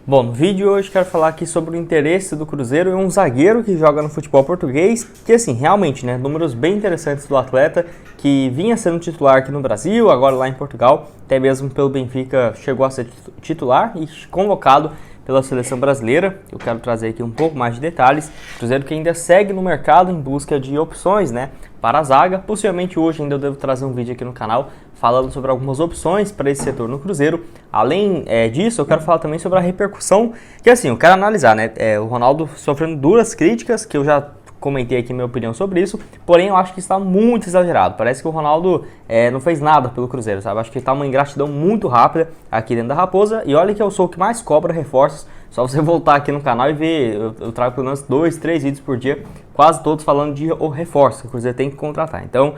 Bom, no vídeo de hoje quero falar aqui sobre o interesse do Cruzeiro em um zagueiro que joga no futebol português, que assim, realmente, né, números bem interessantes do atleta, que vinha sendo titular aqui no Brasil, agora lá em Portugal, até mesmo pelo Benfica chegou a ser titular e convocado pela seleção brasileira. Eu quero trazer aqui um pouco mais de detalhes. Cruzeiro que ainda segue no mercado em busca de opções, né, para a zaga. Possivelmente hoje ainda eu devo trazer um vídeo aqui no canal falando sobre algumas opções para esse setor no Cruzeiro. Além disso, eu quero falar também sobre a repercussão, que assim, eu quero analisar, né, o Ronaldo sofrendo duras críticas, que eu já comentei aqui minha opinião sobre isso, porém eu acho que está muito exagerado. Parece que o Ronaldo não fez nada pelo Cruzeiro, sabe? Acho que está uma ingratidão muito rápida aqui dentro da Raposa, e olha que eu sou o que mais cobra reforços. Só você voltar aqui no canal e ver, eu trago pelo menos 2, 3 vídeos por dia, quase todos falando de reforço que o Cruzeiro tem que contratar. Então,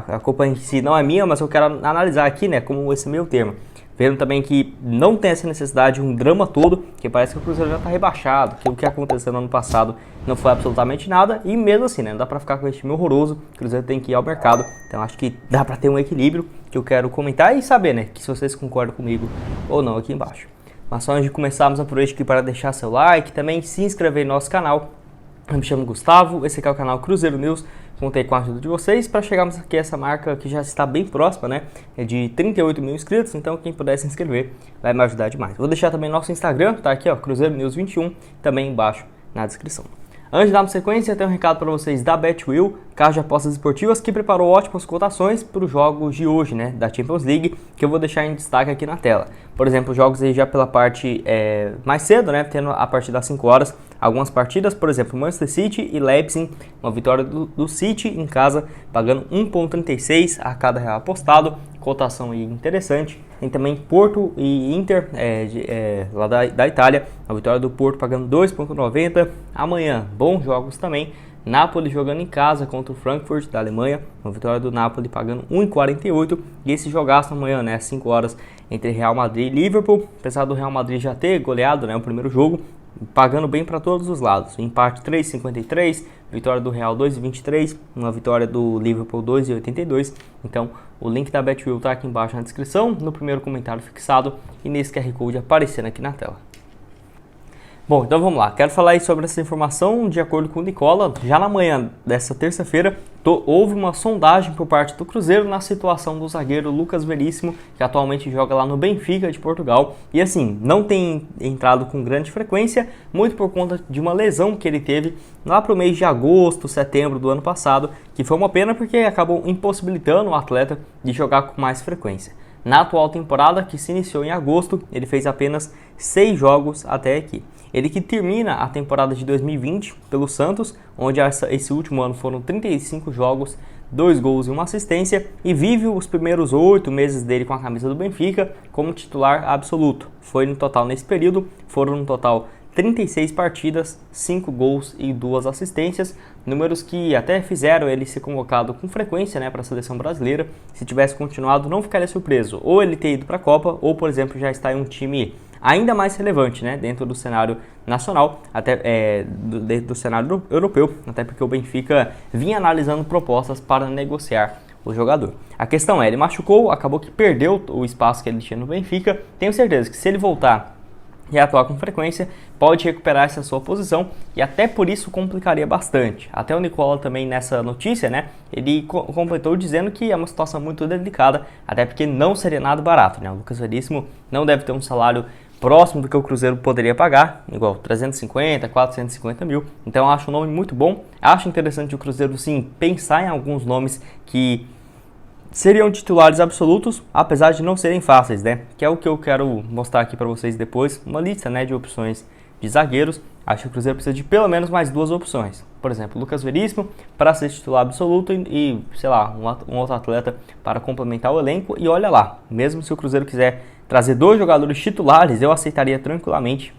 a culpa em si não é minha, mas eu quero analisar aqui, né, como esse meio termo. Vendo também que não tem essa necessidade, um drama todo, que parece que o Cruzeiro já está rebaixado, que o que aconteceu no ano passado não foi absolutamente nada, e mesmo assim, né, não dá para ficar com esse time horroroso, o Cruzeiro tem que ir ao mercado. Então acho que dá para ter um equilíbrio, que eu quero comentar e saber, né, que se vocês concordam comigo ou não aqui embaixo. Mas só antes de começarmos, aproveite aqui para deixar seu like, também se inscrever no nosso canal. Eu me chamo Gustavo, esse aqui é o canal Cruzeiro News. Contei com a ajuda de vocês para chegarmos aqui a essa marca que já está bem próxima, né? É de 38 mil inscritos, então quem puder se inscrever vai me ajudar demais. Vou deixar também nosso Instagram, tá aqui, ó, Cruzeiro News 21, também embaixo na descrição. Antes de darmos sequência, eu tenho um recado para vocês da Betwill, casa de apostas esportivas, que preparou ótimas cotações para os jogos de hoje, né, da Champions League, que eu vou deixar em destaque aqui na tela. Por exemplo, jogos aí já pela parte mais cedo, né, tendo a partir das 5 horas, algumas partidas, por exemplo, Manchester City e Leipzig, uma vitória do City em casa, pagando 1,36 a cada real apostado, cotação aí interessante. Tem também Porto e Inter, lá da Itália, a vitória do Porto pagando 2,90. Amanhã, bons jogos também. Napoli jogando em casa contra o Frankfurt da Alemanha, uma vitória do Napoli pagando 1,48. E esse jogaço amanhã, né, às 5 horas, entre Real Madrid e Liverpool. Apesar do Real Madrid já ter goleado, né, o primeiro jogo, pagando bem para todos os lados. Empate 3,53, vitória do Real 2,23, uma vitória do Liverpool 2,82. Então o link da Betwill está aqui embaixo na descrição, no primeiro comentário fixado e nesse QR Code aparecendo aqui na tela. Bom, então vamos lá, quero falar aí sobre essa informação. De acordo com o Nicola, já na manhã dessa terça-feira, houve uma sondagem por parte do Cruzeiro na situação do zagueiro Lucas Veríssimo, que atualmente joga lá no Benfica de Portugal, e assim, não tem entrado com grande frequência, muito por conta de uma lesão que ele teve lá para o mês de agosto, setembro do ano passado, que foi uma pena porque acabou impossibilitando o atleta de jogar com mais frequência. Na atual temporada, que se iniciou em agosto, ele fez apenas 6 jogos até aqui. Ele que termina a temporada de 2020 pelo Santos, onde esse último ano foram 35 jogos, 2 gols e 1 assistência, e vive os primeiros 8 meses dele com a camisa do Benfica como titular absoluto. Foi no total nesse período, foram no total 36 partidas, 5 gols e 2 assistências, números que até fizeram ele ser convocado com frequência, né, para a seleção brasileira. Se tivesse continuado, não ficaria surpreso ou ele ter ido para a Copa, ou por exemplo já está em um time ainda mais relevante, né, dentro do cenário nacional, até dentro do cenário europeu, até porque o Benfica vinha analisando propostas para negociar o jogador. A questão ele machucou, acabou que perdeu o espaço que ele tinha no Benfica. Tenho certeza que se ele voltar e atuar com frequência, pode recuperar essa sua posição, e até por isso complicaria bastante. Até o Nicola também nessa notícia, né, ele completou dizendo que é uma situação muito delicada, até porque não seria nada barato, né, o Lucas Veríssimo não deve ter um salário próximo do que o Cruzeiro poderia pagar, igual 350, 450 mil, então eu acho um nome muito bom. Acho interessante o Cruzeiro sim pensar em alguns nomes que seriam titulares absolutos, apesar de não serem fáceis, né? Que é o que eu quero mostrar aqui para vocês depois, uma lista, né, de opções de zagueiros. Acho que o Cruzeiro precisa de pelo menos mais 2 opções. Por exemplo, Lucas Veríssimo para ser titular absoluto e sei lá, um outro atleta para complementar o elenco. E olha lá, mesmo se o Cruzeiro quiser trazer 2 jogadores titulares, eu aceitaria tranquilamente.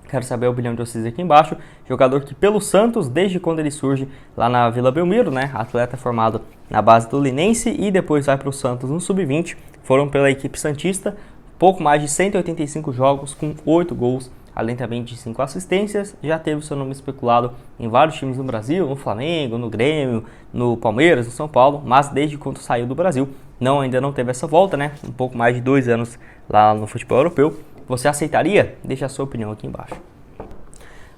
Quero saber a opinião de vocês aqui embaixo. Jogador que pelo Santos, desde quando ele surge lá na Vila Belmiro, né? Atleta formado na base do Linense e depois vai para o Santos no Sub-20. Foram pela equipe santista, pouco mais de 185 jogos com 8 gols, além também de 5 assistências. Já teve seu nome especulado em vários times no Brasil, no Flamengo, no Grêmio, no Palmeiras, no São Paulo, mas desde quando saiu do Brasil, ainda não teve essa volta, né? Um pouco mais de 2 anos lá no futebol europeu. Você aceitaria? Deixa a sua opinião aqui embaixo.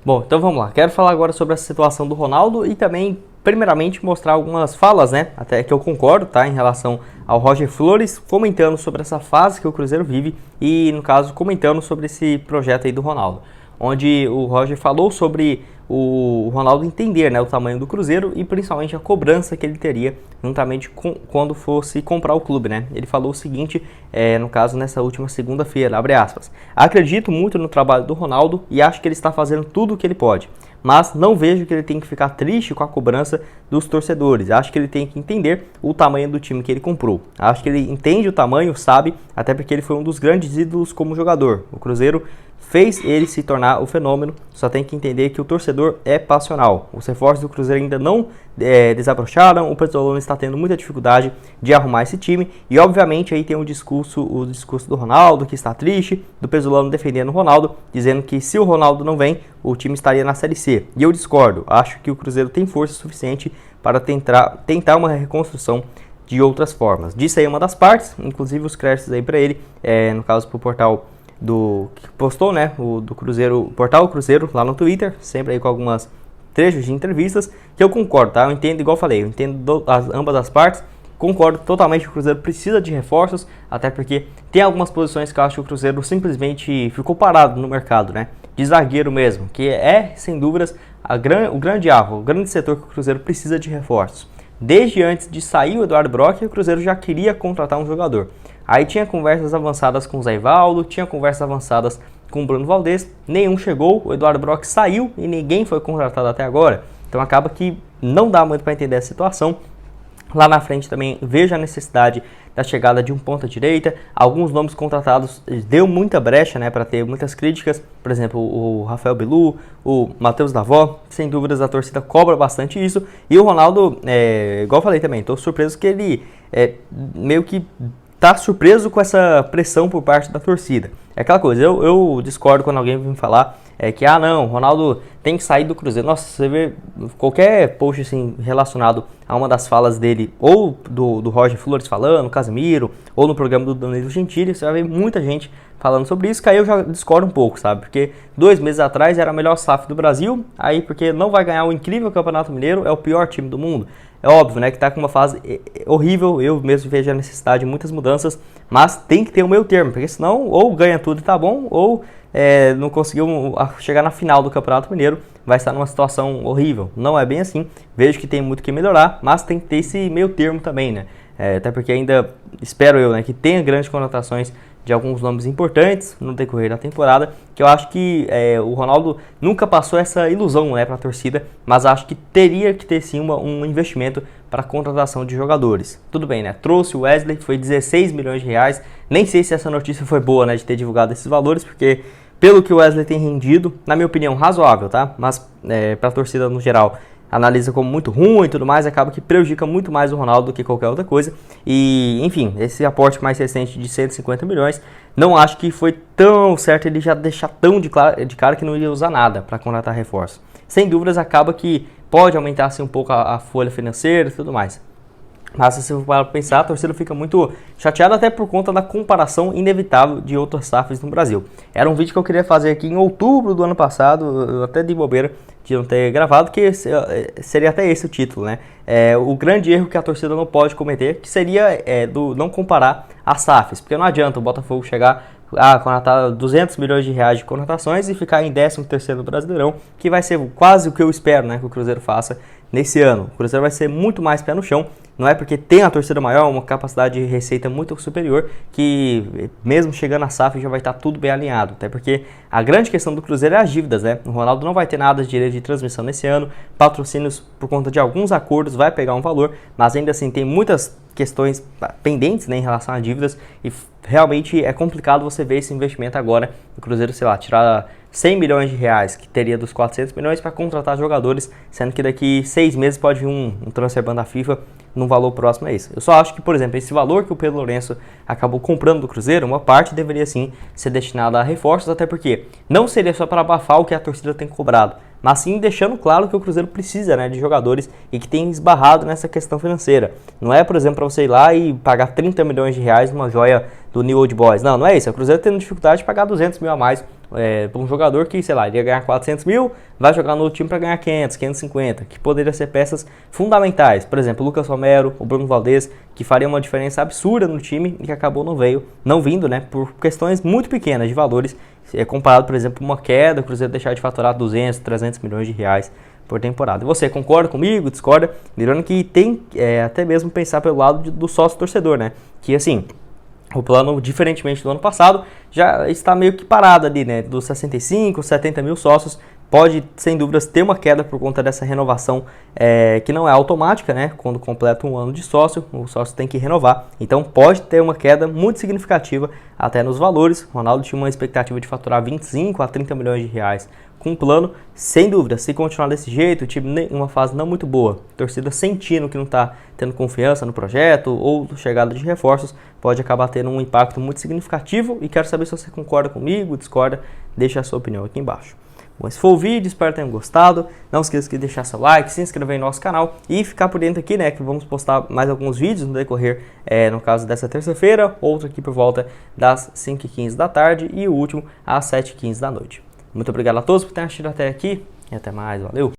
Bom, então vamos lá. Quero falar agora sobre a situação do Ronaldo e também, primeiramente, mostrar algumas falas, né? Até que eu concordo, tá? Em relação ao Roger Flores, comentando sobre essa fase que o Cruzeiro vive e, no caso, comentando sobre esse projeto aí do Ronaldo. Onde o Roger falou sobre o Ronaldo entender, né, o tamanho do Cruzeiro e principalmente a cobrança que ele teria juntamente quando fosse comprar o clube, né? Ele falou o seguinte, no caso nessa última segunda-feira, abre aspas, acredito muito no trabalho do Ronaldo e acho que ele está fazendo tudo o que ele pode, mas não vejo que ele tem que ficar triste com a cobrança dos torcedores. Acho que ele tem que entender o tamanho do time que ele comprou. Acho que ele entende o tamanho, sabe, até porque ele foi um dos grandes ídolos como jogador. O Cruzeiro fez ele se tornar o fenômeno, só tem que entender que o torcedor é passional. Os reforços do Cruzeiro ainda não desabrocharam, o Pezzolano está tendo muita dificuldade de arrumar esse time, e obviamente aí tem o discurso do Ronaldo, que está triste, do Pezzolano defendendo o Ronaldo, dizendo que se o Ronaldo não vem, o time estaria na Série C. E eu discordo, acho que o Cruzeiro tem força suficiente para tentar uma reconstrução de outras formas. Disse aí uma das partes, inclusive os créditos aí para ele, no caso para o portal que postou, né, do Cruzeiro, portal Cruzeiro, lá no Twitter, sempre aí com algumas trechos de entrevistas, que eu concordo, tá? Eu entendo, igual eu falei, eu entendo ambas as partes, concordo totalmente que o Cruzeiro precisa de reforços, até porque tem algumas posições que eu acho que o Cruzeiro simplesmente ficou parado no mercado, né? De zagueiro mesmo, que sem dúvidas, o grande alvo, o grande setor que o Cruzeiro precisa de reforços. Desde antes de sair o Eduardo Brock, o Cruzeiro já queria contratar um jogador. Aí tinha conversas avançadas com o Zé Ivaldo, tinha conversas avançadas com o Bruno Valdez, nenhum chegou, o Eduardo Brock saiu e ninguém foi contratado até agora. Então acaba que não dá muito para entender a situação. Lá na frente também vejo a necessidade da chegada de um ponta-direita. Alguns nomes contratados deu muita brecha, né, para ter muitas críticas. Por exemplo, o Rafael Bilu, o Matheus Davó. Sem dúvidas a torcida cobra bastante isso. E o Ronaldo, igual eu falei também, estou surpreso que ele meio que tá surpreso com essa pressão por parte da torcida. É aquela coisa, eu discordo quando alguém vem falar que, não, o Ronaldo tem que sair do Cruzeiro. Nossa, você vê qualquer post assim, relacionado a uma das falas dele, ou do Roger Flores falando, Casemiro, ou no programa do Danilo Gentili, você vai ver muita gente falando sobre isso, que aí eu já discordo um pouco, sabe? Porque 2 meses atrás era a melhor SAF do Brasil, aí porque não vai ganhar o incrível Campeonato Mineiro, é o pior time do mundo. É óbvio, né, que tá com uma fase horrível, eu mesmo vejo a necessidade de muitas mudanças, mas tem que ter o meio termo, porque senão ou ganha tudo e tá bom, ou não conseguiu chegar na final do Campeonato Mineiro, vai estar numa situação horrível. Não é bem assim, vejo que tem muito que melhorar, mas tem que ter esse meio termo também, né? Até porque ainda, espero eu, né, que tenha grandes conotações de alguns nomes importantes no decorrer da temporada, que eu acho que o Ronaldo nunca passou essa ilusão, né, para a torcida, mas acho que teria que ter sim um investimento para a contratação de jogadores. Tudo bem, né? Trouxe o Wesley, foi 16 milhões de reais, nem sei se essa notícia foi boa, né, de ter divulgado esses valores, porque pelo que o Wesley tem rendido, na minha opinião, razoável, tá? Mas para a torcida no geral, analisa como muito ruim e tudo mais, acaba que prejudica muito mais o Ronaldo do que qualquer outra coisa. E, enfim, esse aporte mais recente de 150 milhões, não acho que foi tão certo ele já deixar tão de cara que não ia usar nada para contratar reforço. Sem dúvidas, acaba que pode aumentar assim, um pouco a folha financeira e tudo mais. Mas se você for pensar, a torcida fica muito chateada até por conta da comparação inevitável de outras SAFs no Brasil. Era um vídeo que eu queria fazer aqui em outubro do ano passado, eu até de bobeira de não ter gravado, que seria até esse o título, né? O grande erro que a torcida não pode cometer, que seria do não comparar as SAFs, porque não adianta o Botafogo chegar contratar 200 milhões de reais de contratações e ficar em 13º no Brasileirão, que vai ser quase o que eu espero, né, que o Cruzeiro faça nesse ano. O Cruzeiro vai ser muito mais pé no chão, não é porque tem a torcida maior, uma capacidade de receita muito superior, que mesmo chegando a SAF já vai estar tudo bem alinhado, até porque a grande questão do Cruzeiro é as dívidas, né? O Ronaldo não vai ter nada de direito de transmissão nesse ano, patrocínios por conta de alguns acordos vai pegar um valor, mas ainda assim tem muitas questões pendentes, né, em relação a dívidas, e realmente é complicado você ver esse investimento agora do Cruzeiro, sei lá, tirar 100 milhões de reais que teria dos 400 milhões para contratar jogadores, sendo que daqui 6 meses pode vir um transfer ban da FIFA num valor próximo a isso. Eu só acho que, por exemplo, esse valor que o Pedro Lourenço acabou comprando do Cruzeiro, uma parte deveria sim ser destinada a reforços, até porque não seria só para abafar o que a torcida tem cobrado, mas sim deixando claro que o Cruzeiro precisa, né, de jogadores e que tem esbarrado nessa questão financeira. Não é, por exemplo, para você ir lá e pagar 30 milhões de reais numa joia do New Old Boys. Não é isso. É o Cruzeiro tendo dificuldade de pagar 200 mil a mais para um jogador que, sei lá, iria ganhar 400 mil, vai jogar no outro time para ganhar 500, 550, que poderia ser peças fundamentais. Por exemplo, o Lucas Romero, o Bruno Valdez, que faria uma diferença absurda no time e que acabou não vindo, né, por questões muito pequenas de valores, comparado, por exemplo, uma queda, o Cruzeiro deixar de faturar 200, 300 milhões de reais por temporada. E você concorda comigo, discorda? Lembrando que tem até mesmo pensar pelo lado do sócio torcedor, né, que assim, o plano, diferentemente do ano passado, já está meio que parado ali, né? Dos 65, 70 mil sócios, pode, sem dúvidas, ter uma queda por conta dessa renovação que não é automática, né? Quando completa um ano de sócio, o sócio tem que renovar. Então pode ter uma queda muito significativa até nos valores. O Ronaldo tinha uma expectativa de faturar 25 a 30 milhões de reais com o plano. Sem dúvida, se continuar desse jeito, o time em uma fase não muito boa, a torcida sentindo que não está tendo confiança no projeto ou chegada de reforços, pode acabar tendo um impacto muito significativo. E quero saber se você concorda comigo, discorda, deixa a sua opinião aqui embaixo. Bom, esse foi o vídeo, espero que tenham gostado. Não esqueça de deixar seu like, se inscrever no nosso canal e ficar por dentro aqui, né, que vamos postar mais alguns vídeos no decorrer, no caso dessa terça-feira, outro aqui por volta das 5h15 da tarde e o último às 7h15 da noite. Muito obrigado a todos por terem assistido até aqui e até mais, valeu!